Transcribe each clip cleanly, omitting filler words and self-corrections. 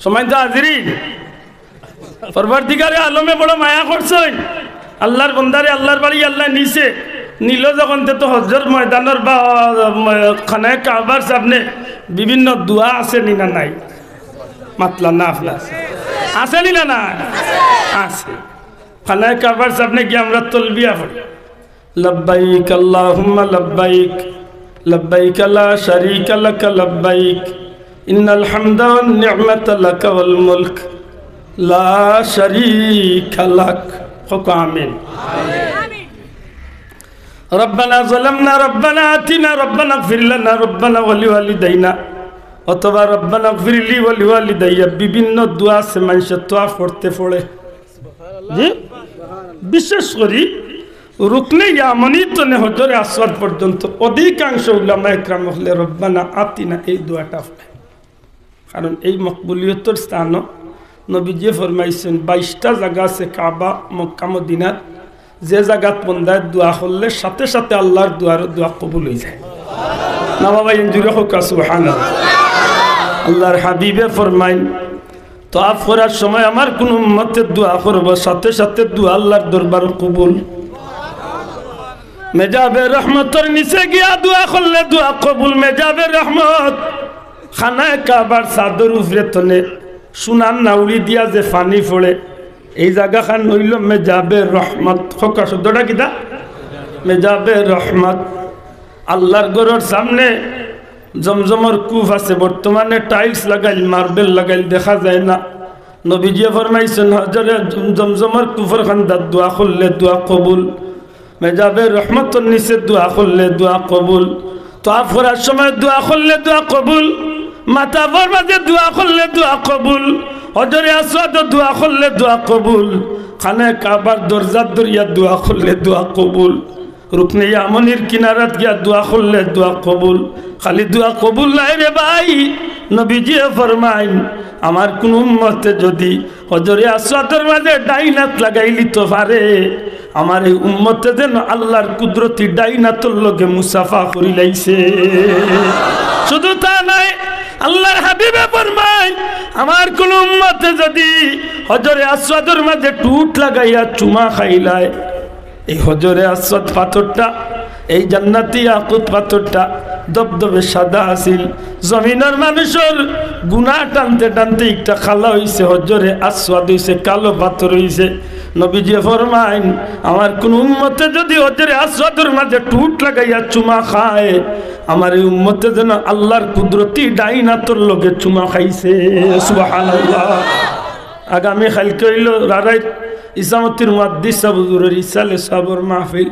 সময় তো হাজিরিন পরবর্তীকারে আলমে বড় মায়া করছেন আল্লাহর বন্দারে আল্লাহর বাড়ি আল্লাহ নিছে নীল যখন তো হজর ময়দানের বা খানায় কাবার সামনে বিভিন্ন দোয়া আছে নিনা নাই মাতলা না আপনার আছে নিনা না আছে খানায় কাবার সামনে গিয়ে আমরা তলবিয়া পড়ি লব্বাইক আল্লাহুম্মা লব্বাইক লব্বাইক লা শারীকা লাক লব্বাইক ইন্নাল হামদা ওয়ান নি'মাতা লাক ওয়াল মুলক লা শারীকা লাক আমিন ربنا ظلمنا ربنا آتنا ربنا اغفر لنا ربنا ولوالدينا অথবা রব্বানা গফিরলি ওয়ালিওয়ালিদাইয়া বিভিন্ন দোয়া আছে মানুষের দোয়া পড়তে পড়ে জি বিশেষ করে রুকনে ইয়ামানি তনে হজরে আসওয়াদ পর্যন্ত অধিকাংশ উলামা ইকরাম হলে রব্বানা আতিনা এই দোয়াটা পড়ে কারণ এই মকবুলিয়তের স্থান নবীজি ফরমাইছেন 22টা জায়গা আছে কাবা মক্কা মদিনার যে জায়গাত বন্দায় দোয়া করলে সাথে সাথে আল্লাহর দোয়া কবুল হয়ে যায় না বাবা ইনজুরি হোক সুবহানাল্লাহ আল্লাহর হাবিবে ফরমাইন তো আপ করার সময় আমার কোন উম্মতের দোয়া করব সাথে সাথে দোয়া আল্লাহর দরবার কবুল মেজাবে রহমতের নিচে গিয়া দোয়া করলে দোয়া কবুল মেজাবে রহমত খানায় কাবার চাদর উপরে তনে সোনার নাউরি দিয়া যে পানি পড়ে এই জায়গা খান হইল মেজাবে রহমত খোকা শব্দটা কিতা মেজাবে রহমত আল্লাহর ঘরের সামনে জমজমর কূপ আছে বর্তমানে টাইলস লাগাইল মার্বেল লাগাইল দেখা যায় না নবীজি ফরমাইছেন হজরে জমজমর কূপের খান্দাত দোয়া করলে দোয়া কবুল মেজাবে রহমতের নিচে দোয়া করলে দোয়া কবুল তোয়াফ করার সময় দোয়া করলে দোয়া কবুল মাতাফর মাঝে দোয়া করলে দোয়া কবুল হজরে আসওয়াদ দোয়া করলে দোয়া কবুল খানে কাবার দরজার দরিয়া দোয়া করলে দোয়া কবুল রুকনে ইয়ামানির কিনারাত গিয়া দোয়া করলে দোয়া কবুল খালি দোয়া কবুল নাই রে ভাই নবীজি ফরমাইন আমার কোন উম্মতে যদি হজরে আসওয়াদের মাঝে ডাইনাত লাগাইলি তো পারে আমার এই উম্মতে যেন আল্লাহর কুদরতি ডাইনাতর লগে মুসাফা করি লাইছে শুধু তা নাই আল্লাহর হাবিবে ফরমায় আমার কোন উম্মতে যদি হজরে আসওয়াদের মাঝে টুট লাগাইয়া চুমা খাইলায় এই হজরে আসওয়াদ পাথরটা এই জান্নাতি ইয়াকুত পাথরটা দবদবে সাদা আছিল জমিনের মানুষের গুনাহ টানতে টানতে একটা খালা হইছে হজরে আসওয়াদ হইছে কালো পাথর হইছে নবীজি ফরমাইন আমার কোন উম্মতে যদি হজরে আসওয়াদের মাঝে টুট লাগাইয়া চুমা খায় আমার এই উম্মতে যেন আল্লাহর কুদরতি ডাইনাতর লগে চুমা খাইছে সুবহানাল্লাহ আগামী কালকে হইল রারাইত ইসামতির মুহাদ্দিস হুজুরের ইসালে সাবর মাহফিল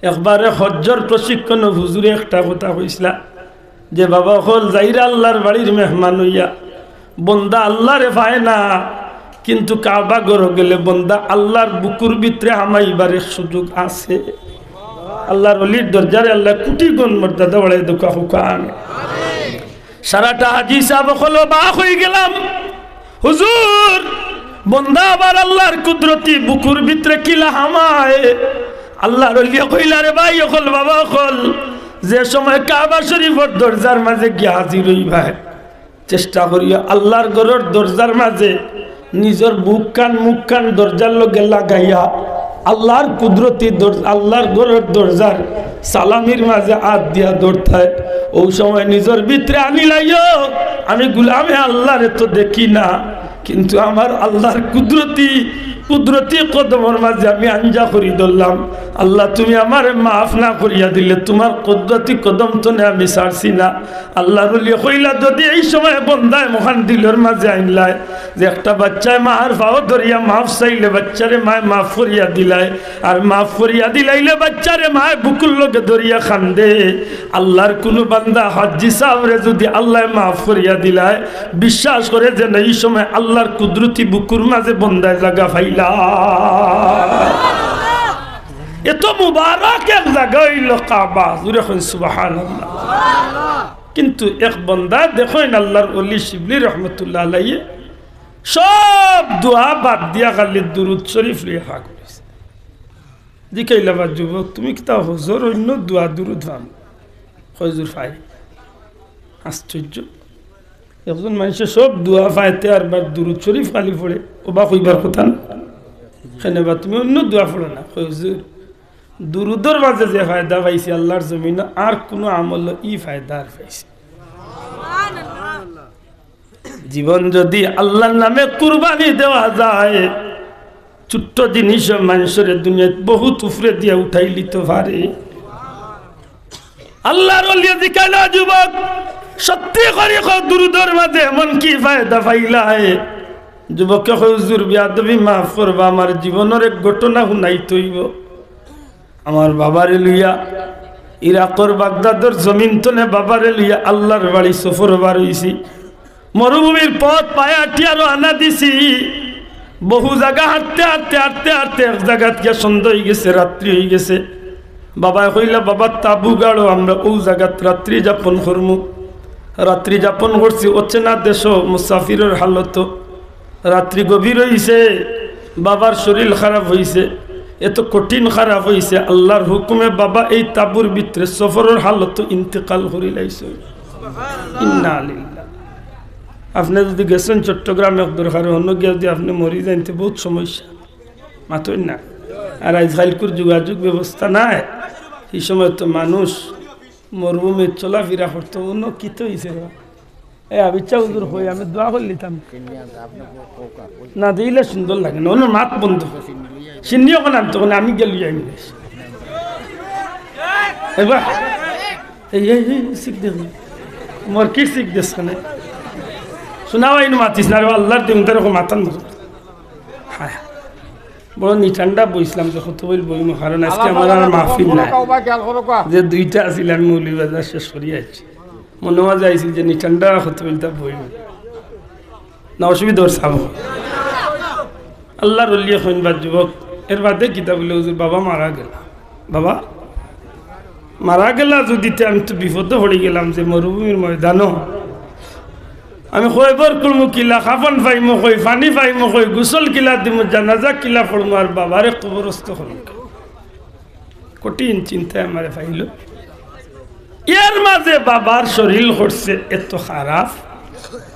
একবারে হজ্জর প্রশিক্ষণ হুজুরে একটা কথা কইছিলা যে বাবা হল যাইরা আল্লাহর বাড়ির মেহমান হইয়া বন্দা আল্লাহরে পায় না কিন্তু কাবা ঘর গেলে বন্দা আল্লাহর বুকুর ভিতরে হামাইবার সুযোগ আছে আল্লাহর ওলির দরজারে আল্লাহ কোটি গুণ মর্যাদা বাড়াই দুকা হুকান সারাটা হাজি সাহেব হলো বাক হয়ে গেলাম হুজুর বন্দা আবার আল্লাহর কুদরতি বুকুর ভিতরে কিলা হামায় আল্লাহর ওলি কইলা রে ভাই হল বাবা হল যে সময় কাবা শরীফের দরজার মাঝে গিয়া হাজির হইবা চেষ্টা করিয়া আল্লাহর ঘরের দরজার মাঝে নিজের মুখ কান দরজার লগে লাগাইয়া আল্লাহর কুদরতি আল্লাহর ঘরের দরজার সালামির মাঝে হাত দিয়া দৌড়তায় ওই সময় নিজের ভিতরে আনি লাইও আমি গুলামে আল্লাহরে তো দেখি না কিন্তু আমার আল্লাহর কুদরতি কদমের মাঝে আমি আঞ্জা করি ধরলাম আল্লাহ তুমি আমার মাফ না করিয়া দিলে তোমার কুদরতি কদম তো আমি ছাড়ছি না আল্লাহ রুলিয়া কইলা যদি এই সময় বন্দায় মহান দিলের মাঝে আইনলায় যে একটা বাচ্চায় মার পাও ধরিয়া মাফ চাইলে বাচ্চারে মায় মাফ করিয়া দিলায় আর মাফ করিয়া দিলাইলে বাচ্চারে মায় বুকুর লগে ধরিয়া খান্দে আল্লাহর কোনো বান্দা হাজ্জি সাহেবরে যদি আল্লাহ মাফ করিয়া দিলায় বিশ্বাস করে যে এই সময় আল্লাহর কুদরতি বুকুর মাঝে বন্দায় জায়গা ফাইলা এত মুবারক এক জায়গা হইল কাবা জুড়ে সুবহানাল্লাহ কিন্তু এক বন্দা দেখেন আল্লাহর ওলি শিবলি রহমতুল্লাহ আলাইহি সব দোয়া বাদ দিয়া খালি দুরুদ শরীফ লেখা করেছে জিকাইলা বা যুবক তুমি কিতা হুজুর অন্য দোয়া দুরুদ পাম হুজুর পাই আশ্চর্য একজন মানুষের সব দোয়া পাইতে আর বার দুরুদ শরীফ খালি পড়ে ওবা কইবার কথা না কেনে বা তুমি অন্য দোয়া পড়ো না হুজুর দুরুদর মাঝে যে ফায়দা পাইছি আল্লাহর জমিন আর কোনো আমল ই ফায়দা আর পাইছি জীবন যদি আল্লাহর নামে কুরবানি দেওয়া যায় ছোট্ট জিনিস মানুষের দুনিয়ায় বহুত উফরে দিয়া উঠাই লিতে পারে আল্লাহর ওলিয়া জিকানা যুবক সত্যি করে দুরুদর মাঝে এমন কি ফায়দা পাইলাই যুবককে হুজুর বিয়াদবি মাফ করবা আমার জীবনের এক ঘটনা শুনাই তৈব আমার বাবারে লইয়া ইরাকর বাগদাদর জমিন তনে বাবারে লইয়া আল্লাহর বাড়ি সফর বার হইছি মরুভূমির পথ পায়া টিয়ারও আনা দিছি বহু জায়গা হাঁটতে হাঁটতে হাঁটতে হাঁটতে এক জায়গা থেকে সন্ধ্যা হয়ে গেছে রাত্রি হয়ে গেছে বাবা কইলা বাবা তাবু গাড়ো আমরা ও জায়গাত রাত্রি যাপন করমু রাত্রি যাপন করছি অচেনা দেশ মুসাফিরের হালত রাত্রি গভীর হইছে বাবার শরীর খারাপ হইছে এত কঠিন খারাপ হইছে আল্লাহর হুকুমে বাবা এই তাবুর ভিতরে সফরের হালত ইন্তেকাল করি লাইছে ইন্না লিল্লাহ আপনি যদি গেছেন চট্টগ্রামে দরকার অন্য গিয়ে যদি আপনি মরি যাইতে বহুত সমস্যা মাতই না আর আজকালকার যোগাযোগ ব্যবস্থা নাই এই সময় তো মানুষ মরুভূমি চলাফেরা করতো অন্য কিত হয়েছে আবিচ্ছা হুজুর হই আমি দোয়া করে নিতাম না দিলে সুন্দর লাগে না অন্য মাত বন্ধ সিন্নি ওখানে আনতো ওখানে আমি গেলি আমি এবার এই শিখ দেখ মোর কি শিখ দেশ খানে শোনাও এই মাতিস না আল্লাহর দিন তার মাতান হ্যাঁ বড় নিঠান্ডা বইছিলাম যে কত বই বই কারণ আজকে আমার আর মাহফিল নাই যে দুইটা আছিল আমি মৌলভীবাজার শেষ করিয়া আছি মনে হয় যাইছিল যে নিঠান্ডা কত বইটা বই না অসুবিধা ওর চাব আল্লাহর ওলিয়া খনবার যুবক এর বাদে কিতাব বলে হুজুর বাবা মারা গেল বাবা মারা গেলা যদি আমি তো বিপদে পড়ে গেলাম যে মরুভূমির ময়দানও আমি কয়বার করবো কিলা খাফন পাইমো কই পানি পাইমো কই গোসল কিলা দিমো জানাজা কিলা পড়মো আর বাবারে কবরস্থ করব কঠিন চিন্তায় আমারে পাইল এর মাঝে বাবার শরীর করছে এত খারাপ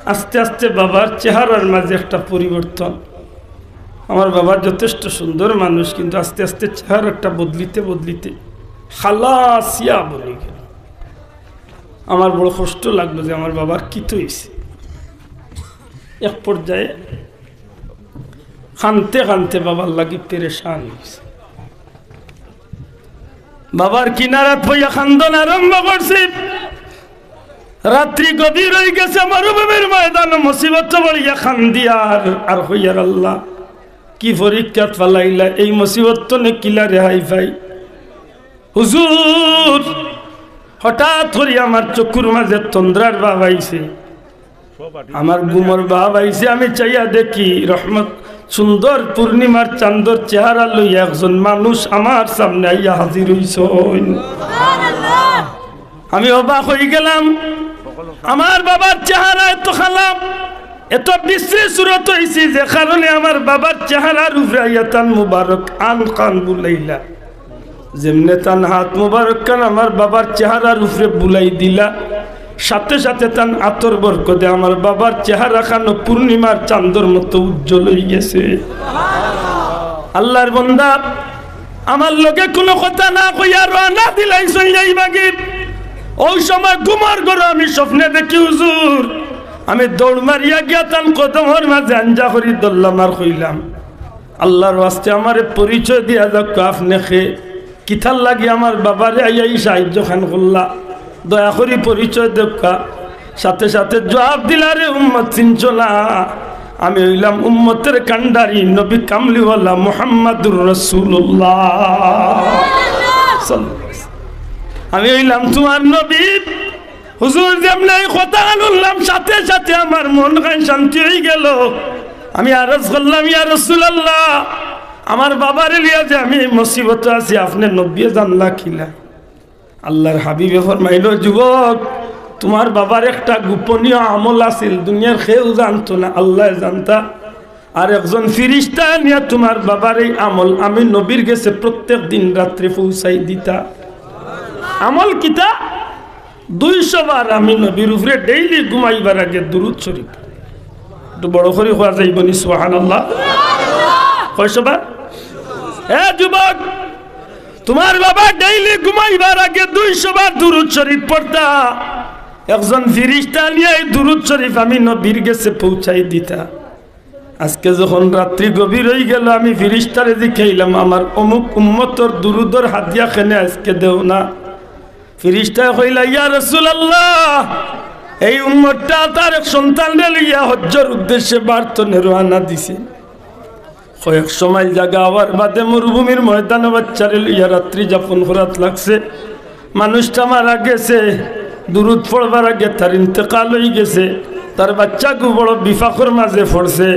আস্তে আস্তে বাবার চেহারার মাঝে একটা পরিবর্তন আমার বাবার যথেষ্ট সুন্দর মানুষ কিন্তু আস্তে আস্তে চেহারাটা বদলিতে বদলিতে খালাসিয়া বলে গেল আমার বড় কষ্ট লাগলো যে আমার বাবার কি তো হয়েছে এক পর্যায়ে কানতে কানতে বাবার লাগি পেরেশান হয়েছে বাবার কিনারাত হইয়া খান্দন আরম্ভ করছে রাত্রি গভীর হয়ে গেছে মরুভূমির ময়দান মুসিবত বলিয়া খান্দিয়া আর হইয়ার আল্লাহ কি পরীক্ষা ফালাইলা এই মুসিবত তো নে কিলা রেহাই পাই হুজুর হঠাৎ করে আমার চকুর মাঝে তন্দ্রার ভাব আইছে আমার গুমর ভাব আইছে আমি চাইয়া দেখি রহমত সুন্দর পূর্ণিমার চাঁদর চেহারা লইয়া একজন মানুষ আমার সামনে আইয়া হাজির হইছ আমি অবাক হয়ে গেলাম আমার বাবার চেহারা এত খালাম এত বিশ্রী সুরত হয়েছি যে কারণে আমার বাবার চেহারার উপরে আইয়া তান মুবারক আন কান বুলাইলা যেমনে তান হাত মুবারক কান আমার বাবার চেহারার উপরে বুলাই দিলা সাথে সাথে তান আতর বরকতে আমার বাবার চেহারা খানো পূর্ণিমার চাঁদর মতো উজ্জ্বল হয়ে গেছে আল্লাহর বান্দা আমার লগে কোনো কথা না কইয়া রানা দিলাই সইয়াই বাগি ওই সময় ঘুমার ঘর আমি স্বপ্নে দেখি হুজুর আমি দৌড় মারিয়া গিয়া তান কদমর মাঝে আঞ্জা করি দল্লাম আর কইলাম আল্লাহর ওয়াস্তে আমারে পরিচয় দিয়া যাক আপনি খে কিথার লাগি আমার বাবারে আইয়া সাহায্য খান করলা দয়া করি পরিচয় দেখা সাথে সাথে জবাব দিলারে উম্মত চিনছ না আমি হইলাম উম্মতের কান্ডারি নবী কামলিওয়ালা মুহাম্মাদুর রাসূলুল্লাহ আমি হইলাম তোমার নবী হুজুর যেমন কথা আনলাম সাথে সাথে আমার মন কান শান্তি হয়ে গেল আমি আরজ করলাম ইয়া রাসূলুল্লাহ আমার বাবারে লিয়া যে আমি মুসিবত আছি আপনি নবী জানলা খিলা আল্লাহর হাবিবে ফরমাইল যুবক তোমার বাবার একটা গোপনীয় আমল আছিল দুনিয়ার কেউ জানতো না আল্লাহ জানতা আর একজন ফেরেশতা নিয়ে তোমার বাবার এই আমল আমি নবীর কাছে প্রত্যেক দিন রাত্রে পৌঁছাই দিতা আমল কিতা 200 বার আমি নবীর উপরে ডেইলি ঘুমাইবার আগে দুরূদ শরীফ একটু বড় করে হওয়া যাইব নি সুবহানাল্লাহ কয়শো বার? যুবক, তোমার বাবা ডেইলি ঘুমাইবার আগে 200 বার দুরূদ শরীফ পড়তা। একজন ফেরেশতা নিয়ে এই দুরূদ শরীফ আমি নবীর কাছে পৌঁছাই দিতা। আজকে যখন রাত্রি গভীর হয়ে গেল, আমি ফেরেশতারে জিজ্ঞাইলাম আমার অমুক উম্মতর দুরূদের হাদিয়া কেনে আজকে দেও না? ফেরেশতা কইলা, ইয়া রাসূলুল্লাহ, এই উম্মতটা তার এক সন্তানরে লইয়া হজ্জের উদ্দেশ্যে বার্তনে রওনা দিছে। কয়েক সময় জায়গা আবার বাদে মরুভূমির ময়দানে বাচ্চারে লইয়া রাত্রি যাপন করাত লাগছে। মানুষটা মারা গেছে, দুরূদ পড়বার আগে তার ইন্তেকাল হয়ে গেছে। তার বাচ্চাকে বড় বিফাকর মাঝে পড়ছে।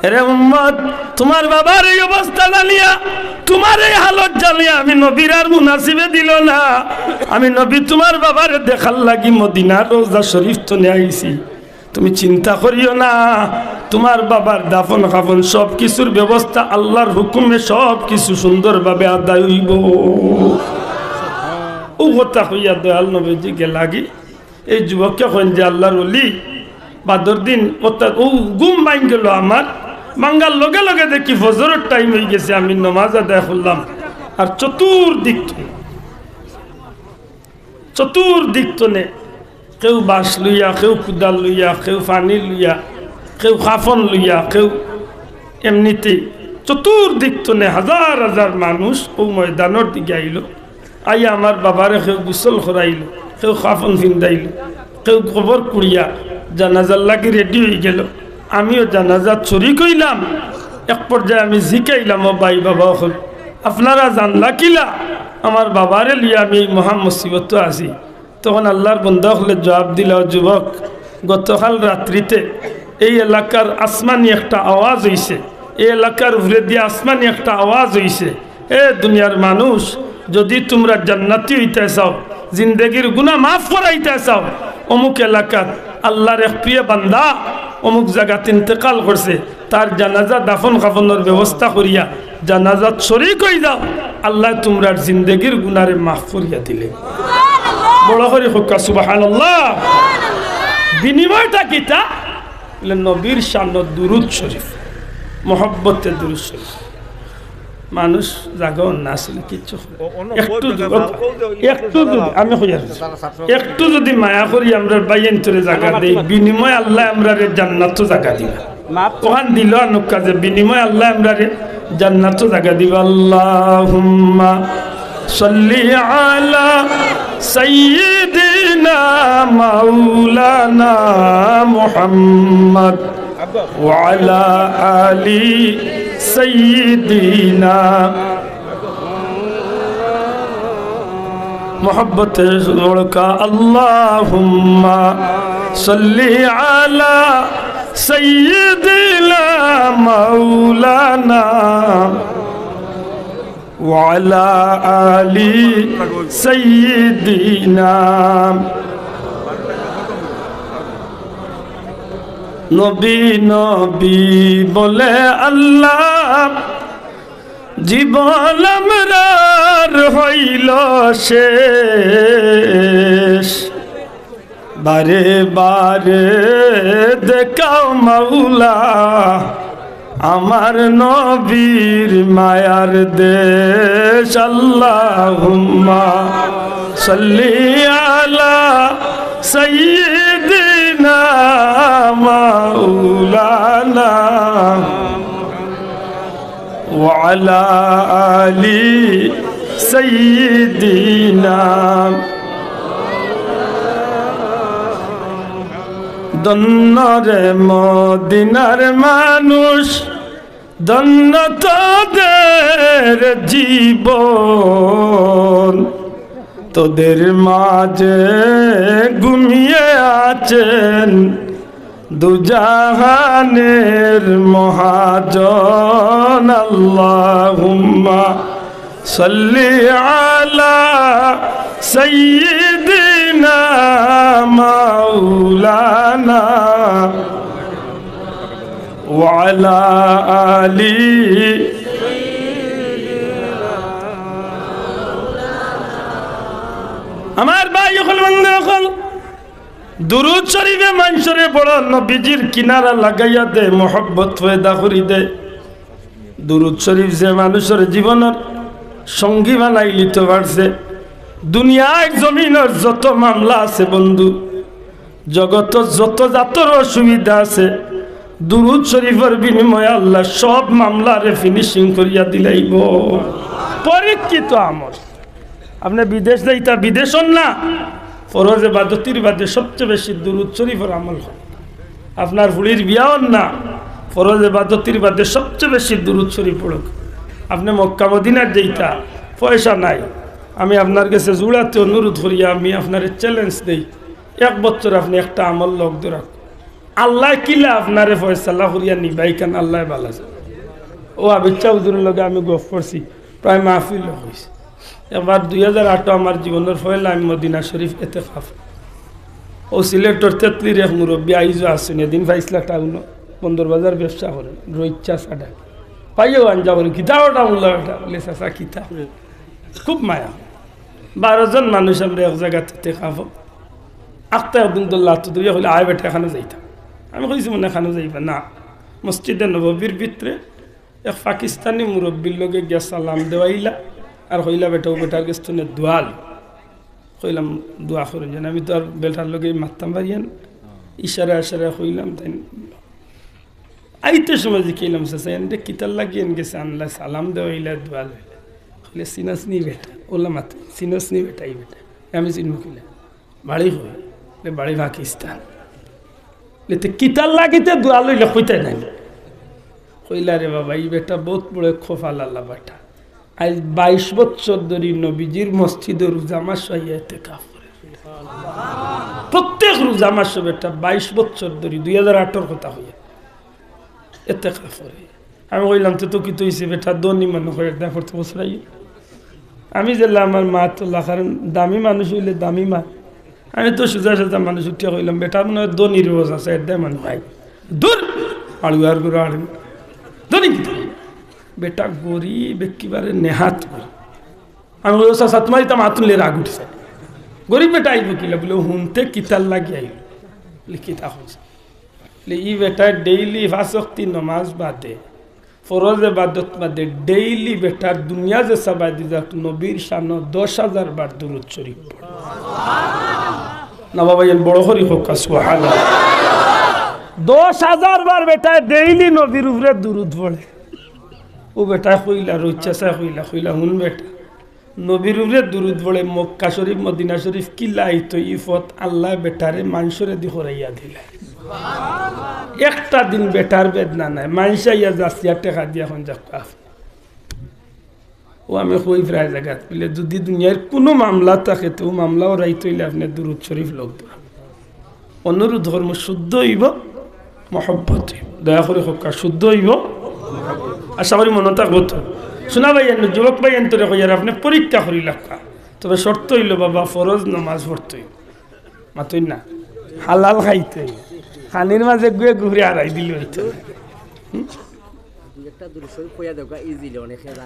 এরে উম্মত, তোমার বাবার এই অবস্থা জানিয়া, তোমার এই হালত জানিয়া আমি নবীর আর মুনাসিবে দিল না। আমি নবী তোমার বাবারে দেখার লাগি মদিনার রওজা শরীফ তো নিয়ে আইছি। তুমি চিন্তা করিও না, তোমার বাবার দাফন কাফন সব কিছুর ব্যবস্থা আল্লাহর হুকুমে সব কিছু সুন্দরভাবে আদায় হইব। ও কথা হইয়া দয়াল নবীজিকে লাগি এই যুবককে কইন যে আল্লাহর ওলি বাদর দিন ও ঘুম ভাঙ গেল আমার। বাঙ্গার লগে লগে দেখি ফজরের টাইম হয়ে গেছে, আমি নামাজ আদায় করলাম। আর চতুর্দিক তনে কেউ বাঁশ লইয়া, কেউ কুদাল লইয়া, কেউ পানি লইয়া, কেউ খাফন লইয়া, কেউ এমনিতেই চতুর্দিক তনে হাজার হাজার মানুষ ও ময়দানের দিকে আইল। আইয়া আমার বাবারে কেউ গোসল করাইল, কেউ খাফন ফিন্দাইল, কেউ কবর কুড়িয়া জানাজার লাগি রেডি হয়ে গেল। আমিও জানাজাত শরীক হইলাম। এক পর্যায়ে আমি জিকাইলাম, ও ভাই বাবা হল আপনারা জানলা কিলা আমার বাবারে লিয়া আমি এই মহা মুসিবত আছি? তখন আল্লাহর বন্ধা হলে জবাব দিল, যুবক, গতকাল রাত্রিতে এই এলাকার আসমানি একটা আওয়াজ হইছে, এই এলাকার উপরে দিয়ে আসমানি একটা আওয়াজ হইছে, এ দুনিয়ার মানুষ, যদি তোমরা জান্নাতি হইতে চাও, জিন্দগির গুনাহ মাফ করাইতে চাও, অমুক এলাকার আল্লাহর এক প্রিয় বান্দা অমুক জায়গাতে ইন্তেকাল করছে, তার জানাজা দাফন কাফনের ব্যবস্থা করিয়া জানাজাত শরীক হয়ে যাও, আল্লাহ তোমরার জিন্দগির গুনারে মাফ করিয়া দিলে। বড় করে হোকা সুবহানাল্লাহ। বিনিময়টা কিতা? নবীর শান দুরূদ শরীফ, মহব্বতে দুরূদ শরীফ। মানুষ জাগো না আসলে কিচ্ছু একটু যদি মায়া করি আমরা বাইন তোরে জায়গা দেই, বিনিময় আল্লাহ আমরা জান্নাত জায়গা দিবা। কোরআন দিল অনুকা যে বিনিময় আল্লাহ আমরা জান্নাত জায়গা দিবা। আল্লাহুম্মা সাল্লি আলা সাইয়্যিদিনা মাওলানা মুহাম্মদ ওয়া আলা আলি সাইয়্যিদিনা। মোহব্বতে বড়কা আল্লাহুম্মা সাল্লি আলা সাইয়্যিদিনা মাওলানা ওয়া আলা আলি সাইয়্যিদিনা। নবী নবী বলে আল্লাহ জীবন আমরার হইল শেষ, বারে বারে দেখাও মাওলা আমার নবীর মায়ার দেশ। আল্লাহুম্মা সাল্লি আলা সাইয়্যিদিনা মাওলানা ওয়া আলা আলি সাইয়্যিদিনা। ধন্য রে মদিনার মানুষ, ধন্য তোদের জীবন, তোদের মাঝে ঘুমিয়ে আছেন দুজাহানের মহাজন। আল্লাহুম্মা সাল্লি আলা সাইয়্যিদিনা মাওলানা ওয়া আলা আলি। আমার ভাই হল বন্ধু হল দুরুদ শরীফে মানুষরে বড় নবীজির কিনারা লাগাইয়া দে মোহব্বত পয়দা করি দে দুরুদ শরীফ যে মানুষের জীবনের সঙ্গী বানাই লিতে পারছে দুনিয়ায় জমিনের যত মামলা আছে বন্ধু জগত যত জাতর অসুবিধা আছে দুরুদ শরীফের বিনিময়ে আল্লাহ সব মামলারে ফিনিশিং করিয়া দিলাইব পরীক্ষিত আমল আপনি বিদেশ যাইতা বিদেশন না ফরজ ইবাদতির বাদে সবচেয়ে বেশি দুরুদ শরীফের আমল হয় আপনার হুড়ির বিয়াও না ফরজ ইবাদতির বাদে সবচেয়ে বেশি দুরুদ শরীফ পড়ুক আপনি মক্কা মদিনার যাইতা পয়সা নাই আমি আপনার কাছে জুড়াতে অনুরোধ করিয়া আমি আপনার চ্যালেঞ্জ দেই 1 বছর আপনি একটা আমল লোক রাখ আল্লাহ কিলা আপনারে ফয়সালা করিয়া নিবাই কেন আল্লাহ ভালো আছে ও আবিচ্ছা হুজুরের লগে আমি গফ করছি প্রায় মাহফিল হয়েছে এবার 2008 আমার জীবনের ফয়লা আমি মদিনা শরীফ এতেকাফ ও সিলেক্টর তেতলির এক মুরব্বী আইজও আসেন এদিন 22 লাখ টাকা বন্দর বাজার ব্যবসা করেন রইচ্ছা সাডা পাইও আনজা করি কিতাবটা উল্লাহ বলে চাষা কিতা খুব মায়া 12 জন মানুষ আমরা এক জায়গাতে এতেকাফ আখতে একদিন দোল্লা তো দুইয়া হলে আয় বেটা এখানে যাইতাম আমি কইছি মনে এখানে যাইবা না মসজিদে নববীর ভিতরে এক পাকিস্তানি মুরব্বীর লগে গিয়া সালাম দেওয়াইলা আর হইলা বেটাও বেটার কাছে দোয়াল কইলাম দোয়া করে যেন আমি তো আর বেটার লগে মারতাম পারিয়ান ইশারা ইশারা কইলাম তাই আইতে সময় দেখিলাম সে কিতার লাগিয়েন গেছে আনলা সালাম দেওয়াইলা দোয়াল হইলে সিনাস নি বেটা ওলা মাত সিনাস নি বেটা এই বেটা আমি চিনব কিলা বাড়ি হই বাড়ি পাকিস্তান লেতে কিতার লাগিতে দোয়া লইলে কইতে নাই কইলা রে বাবা এই বেটা বহুত বড় খোফাল আল্লাহ বেটা আজ 22 বছর ধরে নবীজির মসজিদে রোজা মাস ইতিকাফ করে প্রত্যেক রোজা মাস বেটা 22 বছর ধরে 2008 কথা হইয়া ইতিকাফ করে আমি কইলাম তো কি তৈছে বেটা দনি মনে করে না করতে বসরাই আমি যেলা আমার মা তো লাখার দামি মানুষ হইলে দামি মা আমি তো সুজা সুজা মানুষ উঠিয়া কইলাম বেটা মনে হয় দনির রোজ আছে এডাই মানুষ ভাই দূর আলু আর গুড়া আলু দনি কি বেটা গরিব একেবারে নেহাত করি আমি সাতমারিতাম আতুলে রাগ উঠছে গরিব বেটা আইব কিলা বলে হুনতে কিতার লাগি আইল লিখিতা হয়েছে ই বেটা ডেইলি 5 ওয়াক্ত নামাজ বাদে ফরজ ইবাদত বাদে ডেইলি বেটা দুনিয়া যে সবাই দিজাক নবীর শানো 10,000 বার দুরূদ শরীফ পড়ে না বাবা এন বড় করি হোক সুবহানাল্লাহ 10,000 বার বেটা ডেইলি নবীর উপরে দুরূদ পড়ে ও বেটা কইলা রইচ্ছা কইলা কইলা হুন বেটা নবীর উপরে দুরূদ পড়ে মক্কা শরীফ মদিনা শরীফ কিলাই তো ইফত আল্লাহ বেটারে মানুষরে দি হরাইয়া দিলা একটা দিন বেটার বেদনা নাই মানুষাইয়া যাচ্ছিয়া টেকা দিয়া এখন যাক ও আমি কই প্রায় জায়গা বলে যদি দুনিয়ার কোনো মামলা থাকে তো মামলাও রাইত হইলে আপনি দুরূদ শরীফ লোক দেওয়া অনুরোধ ধর্ম শুদ্ধ হইব মহব্বত দয়া করে হোক শুদ্ধ হইব আশা করি মনে থাকবো তো শোনা ভাই যুবক ভাই এন্তরে কইয়ার আপনি পরীক্ষা করি লাগা তবে শর্ত হইল বাবা ফরজ নামাজ পড়তে হইব মাতই না হালাল খাইতে হইব খানির মাঝে গুয়ে ঘুরে আড়াই দিল হইতো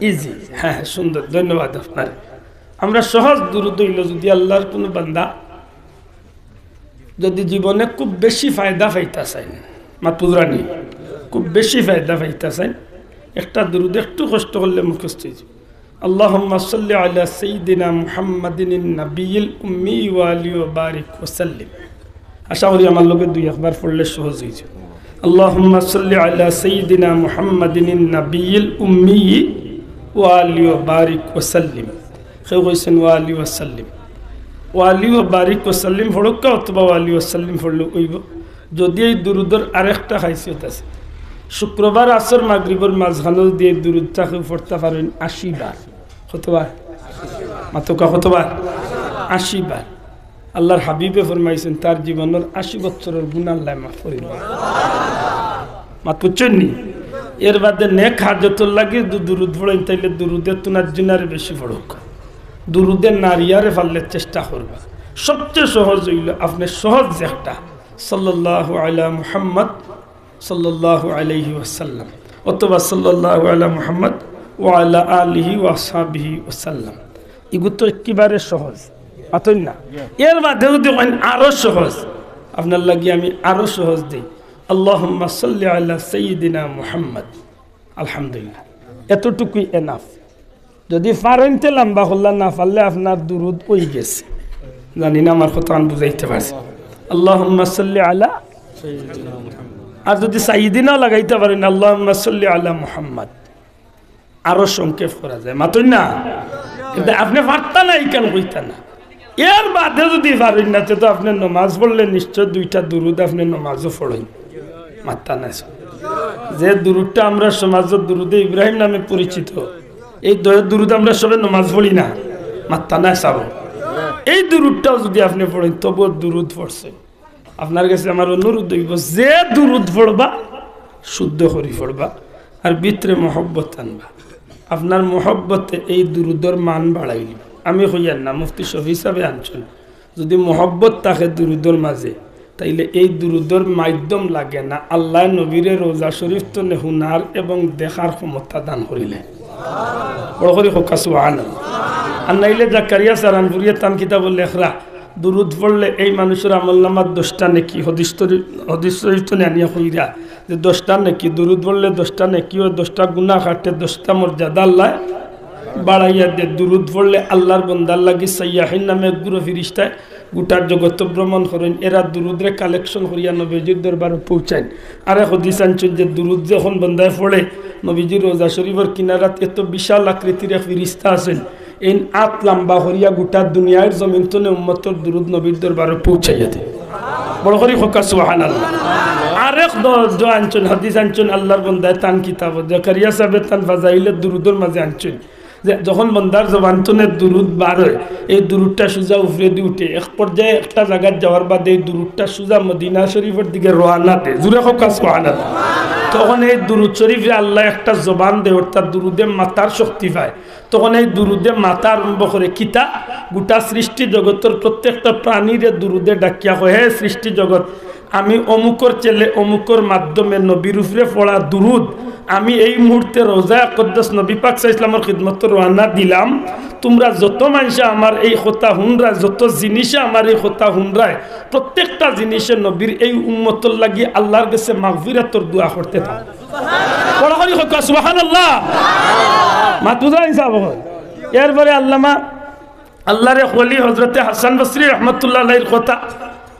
ইজি হ্যাঁ সুন্দর ধন্যবাদ আপনার আমরা সহজ দুরূদ হইল যদি আল্লাহর কোন বান্দা যদি জীবনে খুব বেশি ফায়দা পাইতা চাই মাতুরানি খুব বেশি ফায়দা পাইতা চাই একটা দুরূদ একটু কষ্ট করলে মুখস্থ হয়ে যাবে আল্লাহুম্মা সাল্লি আলা সাইয়্যিদিনা মুহাম্মাদিন নাবিয়্যিল উম্মি ওয়া আলিহি ওয়া বারিক ওয়া সাল্লিম আশা করি আমার লগে দুই একবার পড়লে সহজ হয়ে যাবে আল্লাহুম্মা সাল্লি আলা সাইয়্যিদিনা মুহাম্মাদিন নাবিয়্যিল উম্মি ওয়া আলিহি ওয়া বারিক ওয়া সাল্লিম কেউ কইছেন ওয়া আলিহি ওয়া সাল্লিম ওয়া আলিহি ওয়া বারিক ওয়া সাল্লিম পড়ুকা অথবা ওয়া আলিহি ওয়া সাল্লিম পড়লে কইব যদি এই দুরূদের আরেকটা খাসিয়ত আছে শুক্রবার আসর মাগরিবের মাঝখানে দিয়ে দুরূদটাকে পড়তে পারেন 80 বার কতবার মাত্র কতবার 80 বার আল্লাহর হাবিবে ফরমাইছেন তার জীবনের 80 বছরের গুনাহ আল্লাহ মাফ করে দেন মাত্র চন্নি এর বাদে নেক হাজতুল লাগি দুরূদ পড়েন তাইলে দুরূদে তুনার জিনারে বেশি পড়ুক দুরূদে নারিয়ারে ফাললে চেষ্টা করবা সবচেয়ে সহজ হইল আপনি সহজ একটা সাল্লাল্লাহু আলা মুহাম্মদ সাল্লাল্লাহু আলাইহি ওয়াসাল্লাম অথবা সাল্লাল্লাহু আলা মুহাম্মদ ওয়া আলা আলিহি ওয়া আসহাবিহি ওয়াসাল্লাম এগুলো তো একেবারে সহজ অতই না এর বাদে যদি আরো সহজ আপনার লাগি আমি আরো সহজ দিই আল্লাহুম্মা সাল্লি আলা সাইয়্যিদিনা মুহাম্মদ আলহামদুলিল্লাহ এতটুকুই এনাফ যদি পারেনতে লম্বা হল্লা না পারলে আপনার দুরুদ ওই গেছে জানি না আমার কথা বুঝাইতে পারছি আল্লাহুম্মা সাল্লি আলা সাইয়্যিদিনা মুহাম্মদ আর যদি সাইয়্যিদিনা লাগাইতে পারেন আল্লাহুম্মা সাল্লি আলা মুহাম্মদ আরো সংক্ষেপ করা যায় মাত্র না কিন্তু আপনি পারতা না কেন কইতা না এর বাদে যদি পারেন না তো আপনি নামাজ পড়লে নিশ্চয় দুইটা দুরুদ আপনি নামাজও পড়েন মাত্তা না যে দুরুদটা আমরা সমাজের দুরুদে ইব্রাহিম নামে পরিচিত এই দুরুদ আমরা সবাই নামাজ পড়ি না মাত্তা না চাব এই দুরুদটাও যদি আপনি পড়েন তবুও দুরুদ পড়ছে আপনার কাছে আমার অনুরোধ হইব যে দুরুদ পড়বা শুদ্ধ করি পড়বা আর ভিতরে মহব্বত আনবা আপনার মহব্বতে এই দুরুদর মান বাড়াইল আমি হইয়ার না মুফতি শফি হিসাবে আনছেন যদি মহব্বত থাকে দুরুদর মাঝে তাইলে এই দুরুদর মাধ্যম লাগে না আল্লাহ নবীরে রোজা শরীফ তো হুনার এবং দেখার ক্ষমতা দান করিলে বড় করে হোক সুবহানাল্লাহ আর নাইলে জাকারিয়া সারানপুরিয়া তান কিতাব লেখরা দুরুদ পড়লে এই মানুষের আমলনামার 10টা নেকি হদিস শরীফ তো নিয়া কইরা যে 10টা নেকি দুরুদ পড়লে 10টা নেকি ও 10টা গুনাহ কাটে 10টা মর্যাদা আল্লাহ বাড়াইয়া দে দুরুদ পড়লে আল্লাহর বান্দার লাগি সাইয়াহিন নামে গুরু ফিরিস্তায় গোটার জগৎ ভ্রমণ করেন এরা দুরুদরে কালেকশন করিয়া নবীজির দরবারে পৌঁছায় আর হদিস আনছেন যে দুরুদ যখন বান্দায় পড়ে নবীজির রোজা শরীফের কিনারাত এত বিশাল আকৃতির এক ফিরিস্তা আছেন এই আত লম্বা হরিয়া গোটা দুনিয়ার জমিন তনে উম্মতর দুরুদ নবীর দরবারে পৌঁছাইয়া দেয় বড় করে হোকা সুবহানাল্লাহ আরেক দোয়া আনছেন হাদিস আনছেন আল্লাহর বান্দায় তান কিতাব জাকারিয়া সাহেব তান ফাজাইলের দুরুদের মাঝে আনছেন যে যখন বান্দার জবান তনে দুরুদ বার হয় এই দুরুদটা সুজা উফরে দিয়ে উঠে এক পর্যায়ে একটা জায়গায় যাওয়ার বাদে এই দুরুদটা সুজা মদিনা শরীফের দিকে রওনা দেয় জুড়ে হোকা সুবহানাল্লাহ তখন এই দুরুদ শরীফে আল্লাহ একটা জবান দেয় অর্থাৎ দুরুদে মাতার শক্তি পায় তখন এই দুরুদে মাতা আরম্ভ করে কিতা গোটা সৃষ্টি জগতের প্রত্যেকটা প্রাণীর দুরুদে ডাকিয়া হয় হে সৃষ্টি জগৎ আমি অমুকর ছেলে অমুকর মাধ্যমে নবীর উপরে পড়া দুরুদ আমি এই মুহূর্তে রোজা আকদ্দাস নবী পাক সাল্লাল্লাহু আলাইহি ওয়াসাল্লামের খিদমতে রওনা দিলাম তোমরা যত মানুষ আমার এই কথা হুনরা যত জিনিস আমার এই কথা হুনরায় প্রত্যেকটা জিনিসে নবীর এই উম্মতর লাগি আল্লাহর কাছে মাগফিরাতের দোয়া করতে থাক সুবহানাল্লাহ সুবহানাল্লাহ মাতুজা হিসাব হয় এরপরে আল্লামা আল্লাহর ওলি হযরত হাসান বসরি রাহমাতুল্লাহ আলাইহির কথা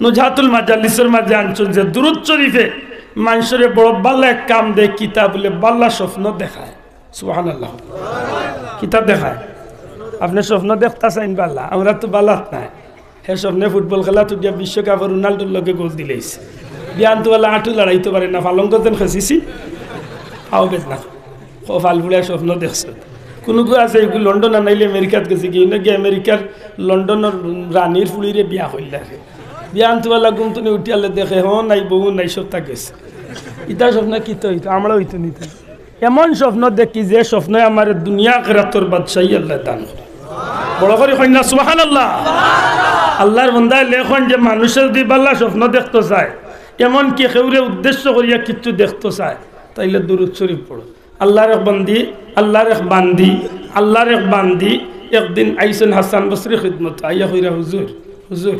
নুজহাতুল মাজালিসের মাঝে আনছেন যে দুরুদ শরীফে মানুষের বড় ভালো এক কাম দেয় কিতাব বলে বাল্লা স্বপ্ন দেখায় সুবহানাল্লাহ কিতাব দেখায় আপনি স্বপ্ন দেখতে চাইন বাল্লা আমরা তো বালাত নাই হে স্বপ্নে ফুটবল খেলা তো দিয়া বিশ্বকাপ রোনাল্ডোর লগে গোল দিলেইছে বিয়ান তো বাল্লা আঁটু লড়াইতে পারে না ফালঙ্গ যেন খেসিছি আও বেদ না ও ফালবুড়া স্বপ্ন দেখছে কোনো গো আছে এগুলো লন্ডন আনাইলে আমেরিকাত গেছে কি না গিয়ে আমেরিকার লন্ডনের রানীর ফুলিরে বিয়া হইলা বিয়ান তো বাল্লা ঘুম তুমি উঠিয়ালে দেখে হ নাই বউ নাই সব গেছে ইটা স্বপ্ন কি তো হইতো আমরা হইতো নিতে এমন স্বপ্ন দেখি যে স্বপ্ন আমার দুনিয়া আখিরাতের বাদশাহী আল্লাহ দান করে বড় করে কইনা সুবহানাল্লাহ আল্লাহর বান্দা লেখন যে মানুষের যদি বাল্লা স্বপ্ন দেখতে চায় এমন কি কেউরে উদ্দেশ্য করিয়া কিছু দেখতে চায় তাইলে দুরূদ শরীফ পড়ো আল্লাহর এক বান্দি আল্লাহর এক বান্দি আল্লাহর এক বান্দি একদিন আইসেন হাসান বসরি খিদমত আইয়া কইরা হুজুর হুজুর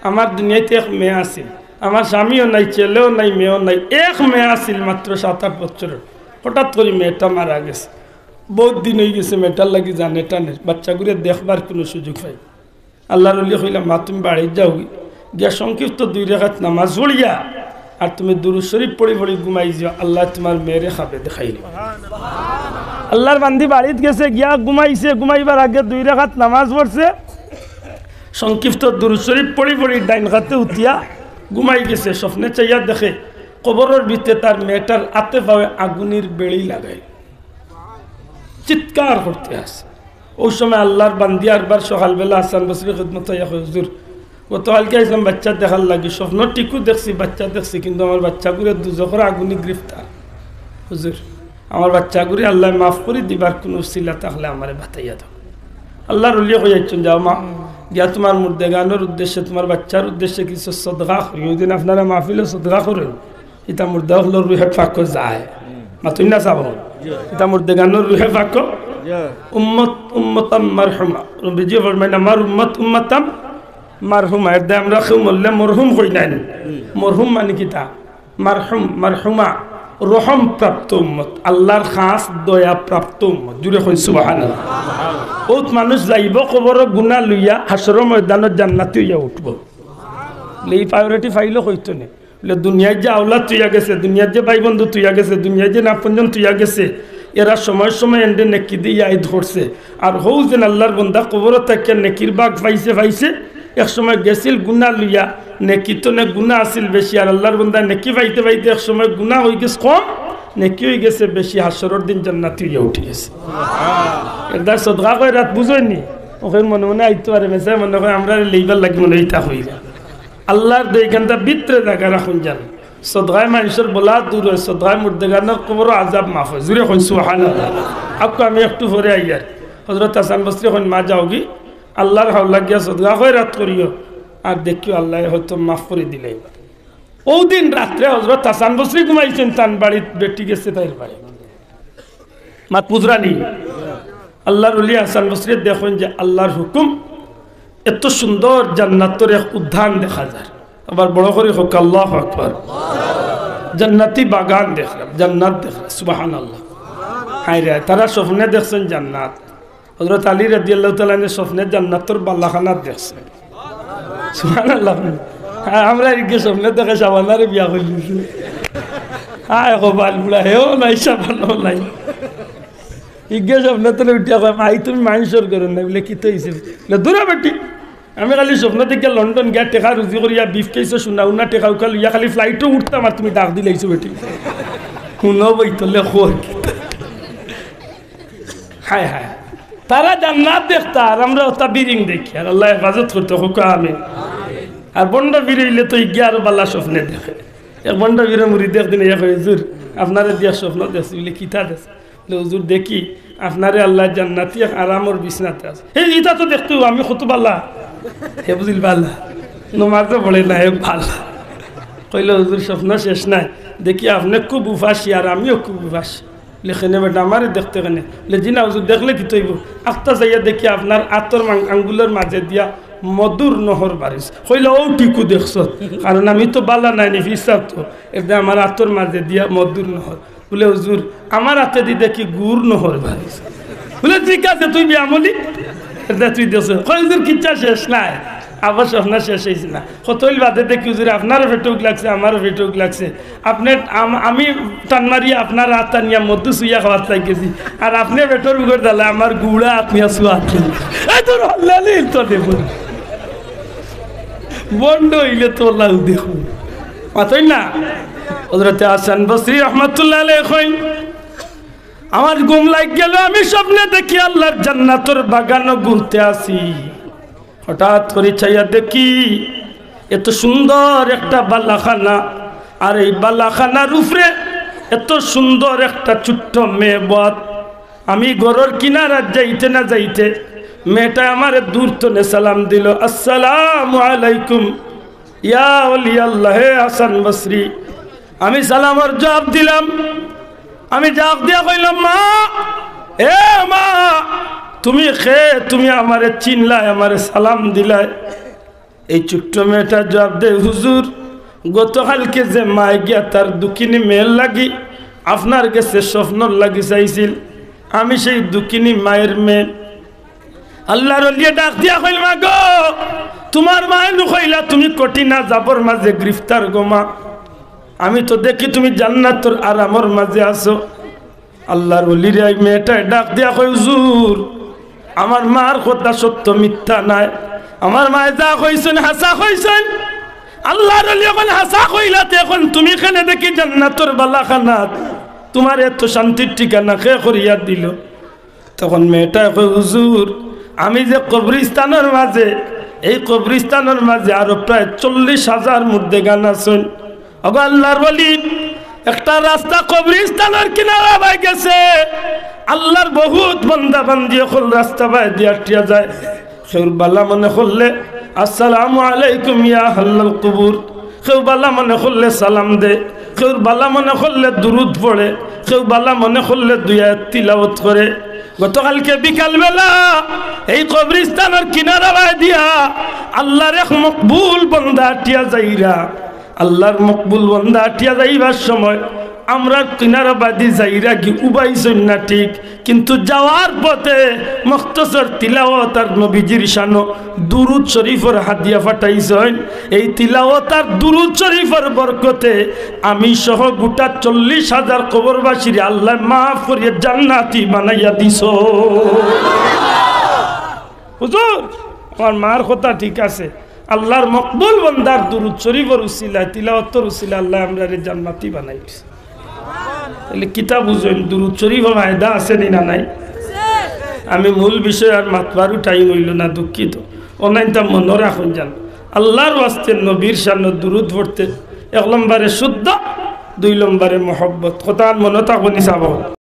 আমার দুনিয়াতে এক মেয়ে আছিল আমার স্বামীও নাই ছেলেও নাই মেয়েও নাই এক মেয়ে আছিল মাত্র 7-8 বছরের হঠাৎ করে মেয়েটা মারা গেছে বহুত দিন হয়ে গেছে মেয়েটার লাগি জানে টানে বাচ্চাগুলো দেখবার কোনো সুযোগ পাই আল্লাহর ওলি কইলাম মা তুমি বাড়ি যাও গিয়া সংক্ষিপ্ত 2 রাকাত নামাজ পড়িয়া আর তুমি দুরূদ শরীফ পড়ি পড়ি ঘুমাই যাও আল্লাহ তোমার মেয়েরে খাবে দেখাইল আল্লাহর বান্দি বাড়িতে গেছে গিয়া ঘুমাইছে ঘুমাইবার আগে 2 রাকাত নামাজ পড়ছে সংক্ষিপ্ত দুরূদ শরীফ পড়ি পড়ি ডাইন হাতে উঠিয়া ঘুমাই গেছে স্বপ্নে চাইয়া দেখে কবরের ভিতরে তার মেয়েটার আতে পাবে আগুনের বেড়ি লাগাই চিৎকার করতে আসে ওই সময় আল্লাহর বান্দি আরবার সকালবেলা হাসান বসরি খিদমত হইয়া হুজুর গতকালকে আসলাম বাচ্চা দেখার লাগি স্বপ্ন ঠিকও দেখছি বাচ্চা দেখছি কিন্তু আমার বাচ্চাগুলো দুজখর আগুনে গ্রেফতার হুজুর আমার বাচ্চাগুলি আল্লাহ মাফ করে দিবার কোনো উসিলা থাকলে আমার বাতাইয়া দাও আল্লাহর ওলি হইয়াছেন যাও মা গিয়া তোমার মুর্দেগানোর উদ্দেশ্যে তোমার বাচ্চার উদ্দেশ্যে কিছু সদকা করি ওই দিন আপনারা মাহফিলে সদকা করেন এটা মুর্দা হলো রুহে ফাঁক যায় মাতুই না চাব এটা মুর্দেগানোর রুহে ফাঁক উম্মত উম্মতাম মারহুমা বিজি ফরমাইন আমার উম্মত উম্মতাম মারহুম এদে আমরা কেউ মরলে মরহুম কই নাই মরহুম মানে কি তা মারহুম মারহুমা রহম প্রাপ্ত উম্মত আল্লাহর খাস দয়া প্রাপ্ত উম্মত জুড়ে কই সুবহানাল্লাহ বহুত মানুষ যাইব কবর গুনাহ লইয়া হাসরের ময়দানত জান্নাতে হইয়া উঠব এই প্রায়োরিটি ফাইলও হইতো না বলে দুনিয়ায় যে আওলাদ তুইয়া গেছে দুনিয়ার যে ভাই বন্ধু তুইয়া গেছে দুনিয়ায় যে নাপঞ্জন তুইয়া গেছে এরা সময় সময় এন্ডে নেকি দিয়ে আই ধরছে আর হৌ যেন আল্লাহর বন্দা কবর থেকে নেকির বাগ পাইছে এক সময় গেছিল গুনাহ লইয়া নেকি তো নে গুনাহ আসিল বেশি আর আল্লাহর বন্দা নেকি পাইতে এক সময় গুনাহ হয়ে গেছে কম নেকি হয়ে গেছে বেশি হাসরের দিন জান্নাতে হইয়া উঠে গেছে একদা সদকা করে রাত বুঝোয়নি ওকে মনে মনে আইতে পারে মেসে মনে হয় আমরা লইবার লাগি মনে হইতা হইবা আল্লাহর দুইখানটা ভিতরে জায়গা রাখুন জান সদগায় মানুষের বলা দূর হয় সদগায় মুর্দেগানের কবর আজাব মাফ হয় জুড়ে কইন সুবহানাল্লাহ আপকো আমি একটু পরে আইয়ার হযরত হাসান বসরি কইন মা যাওগি আল্লাহর হাওলা গিয়া সদগা করে রাত করিও আর দেখিও আল্লাহ হয়তো মাফ করে দিলে ও দিন রাত্রে হযরত হাসান বসরি ঘুমাইছেন তান বাড়ির বেটি গেছে তাইর বাড়ি মাত পুজরানি আল্লাহর ওলি হাসান বসরি দেখেন যে আল্লাহর হুকুম এত সুন্দর জান্নাতের এক উদ্যান দেখা যায় আবার বড় করে হোক আল্লাহু আকবার জান্নাতি বাগান দেখলাম জান্নাত দেখলাম সুবহানাল্লাহ হায় রে তারা স্বপ্নে দেখছেন জান্নাত হযরত আলী রাদিয়াল্লাহু তাআলা এর স্বপ্নে জান্নাতের বালাখানা দেখছেন সুবহানাল্লাহ আমরা এই স্বপ্নে দেখে শাবানারে বিয়া করলিছি হায় গোপাল বুড়া হেও নাই শাবানো নাই ইগে স্বপ্নে তো উঠিয়া কয় মাই তুমি মাইন্সর করো না বলে কি তো হইছে বলে দূরে বেটি আমি খালি স্বপ্ন থেকে লন্ডন গিয়া টেকা রুজি করিয়া বিফ কেসে শুনা উনা টেকা উকা লইয়া খালি ফ্লাইটও উঠতাম আর তুমি ডাক দিলেইছো বেটি শুনো বইতলে খোর হায় হায় তারা জান্নাত দেখতা আর আমরা ওটা বিরিং দেখি আর আল্লাহ হেফাজত করতে হোক আমিন আর বন্ড বিরইলে তো ইগে আরো বালা স্বপ্নে দেখে এক বন্ড বিরে মুড়ি দেখ দিন এক হুজুর আপনারে দিয়া স্বপ্ন দেখছি বলে কিতা দেখছে হুজুর দেখি আপনারে আল্লাহ জান্নাতি আরামর বিছনাতে আছে এই ইটা তো দেখতো আমি কত বালা হে বুঝিল বালা নমাজও পড়ে না হে ভালো কইলে হুজুর স্বপ্ন শেষ নাই দেখি আপনি খুব উপাসী আর আমিও খুব উপাসী লেখেনে বেটা আমারে দেখতে কেনে লেজিনা হুজুর দেখলে কি তৈব আফতা যাইয়া দেখি আপনার আতর আঙ্গুলের মাঝে দিয়া মধুর নহর বারিস কইলে ও টিকু দেখছ কারণ আমি তো বালা নাই নি হিসাব তো এটা আমার আতর মাঝে দিয়া মধুর নহর বলে হুজুর আমার হাতে দি দেখি গুড় নহর বারিস বলে ঠিক আছে তুই আমলি এটা তুই দেখ হুজুর কিচ্ছা শেষ নাই আবার স্বপ্ন শেষ হয়েছে না কতই বাদে দেখি হুজুর আপনারও ফেটুক লাগছে আমারও ফেটুক লাগছে আপনি আমি টান মারিয়া আপনার হাত টানিয়া মধ্যে শুইয়া খাওয়ার চাই গেছি আর আপনি পেটর উপর দিলে আমার গুড়া আত্মীয় শুয়া তোর হল্লালি তো দেব বন্ধ হইলে তো লাউ দেখুন পাতই না হযরত হাসান বসরি রাহমাতুল্লাহ আলাইহি কইন আমার ঘুম লাগ গেল আমি স্বপ্নে দেখি আল্লাহর জান্নাতের বাগানে ঘুরতে আসি হঠাৎ করে চাইয়া দেখি এত সুন্দর একটা বালাখানা আর এই বালাখানার উপরে এত সুন্দর একটা ছোট্ট মেয়ে বদ আমি ঘরের কিনারা যাইতে না যাইতে মেয়েটা আমার দূর তনে সালাম দিল আসসালামু আলাইকুম ইয়া ওলি আল্লাহ হাসান বসরি আমি সালামের জবাব দিলাম আমি জবাব দিয়া কইলাম মা এ মা তুমি খে তুমি আমারে চিনলাই আমারে সালাম দিলাই এই ছোট্ট মেয়েটা জবাব দে হুজুর গতকালকে যে মায় গিয়া তার দুঃখিনী মেয়ের লাগি আপনার কাছে স্বপ্নর লাগি চাইছিল আমি সেই দুঃখিনী মায়ের মেয়ে আল্লাহর ওলিয়ে ডাক দিয়া কইল মা গো তোমার মায় নুকইলা তুমি কঠিনা জাবর মাঝে গ্রেফতার গোমা আমি তো দেখি তুমি জান্নাতের আরামর মাঝে আছো আল্লাহর ওলির এই মেয়েটা ডাক দিয়া কই হুজুর আমার মার কথা সত্য মিথ্যা নাই আমার মায়ে যা কইছেন হাসা কইছেন আল্লাহর ওলি এখন হাসা কইলাতে এখন তুমি এখানে দেখি জান্নাতের বালাখানাত তোমার এত শান্তির ঠিকানা কে করিয়া দিল তখন মেয়েটা কই হুজুর আমি যে কবরস্থানের মাঝে এই কবরস্থানের মাঝে আরো প্রায় 40,000 মধ্যে গান আছেন ওগো আল্লাহর ওলি একটা রাস্তা কবরস্থানের কিনারা বাই গেছে আল্লাহর বহুত বান্দা বান্দি এখন রাস্তা বাই দিয়া টিয়া যায় কেউ বালা মনে করলে আসসালামু আলাইকুম ইয়া আহলাল কুবুর কেউ বালা মনে করলে সালাম দে কেউ বালা মনে করলে দুরুদ পড়ে কেউ বালা মনে করলে দুই আয়াত তিলাওয়াত করে গতকালকে বিকালবেলা এই কবরস্থানের কিনারায় দিয়া আল্লাহর এক মকবুল বান্দা টিয়া যাইরা আল্লাহর মকবুল বান্দা টিয়া যাইবার সময় আমরা কিনারা বাদি যাইরা কি উবাইছেন না ঠিক, কিন্তু যাওয়ার পথে মুখতসর তিলাওয়াত আর নবীজির শানো দুরুদ শরীফের হাদিয়া ফাটাইছেন। এই তিলাওয়াত আর দুরুদ শরীফের বরকতে আমি সহ গোটা 40,000 কবরবাসীর আল্লাহ মাফ করে জান্নাতি বানাইয়া দিছ। হুজুর আমার মার কথা ঠিক আছে, আল্লাহর মকবুল বান্দার দুরুদ শরীফের উসিলা তিলাওয়াতের উসিলা আল্লাহ আমরারে জান্নাতি বানাই দিছে। তাহলে কিতাব বুঝেন দুরুদ শরীফ ফায়দা আছে না নাই? আমি মূল বিষয় আর মাতবারও টাইম হইল না, দুঃখিত। অনাইনটা মনে রাখুন যান আল্লাহর ওয়াস্তে নবীর শানে দুরুদ পড়তে 1 নম্বরে শুদ্ধ, 2 নম্বরে মহব্বত। কথা মনে থাকুন।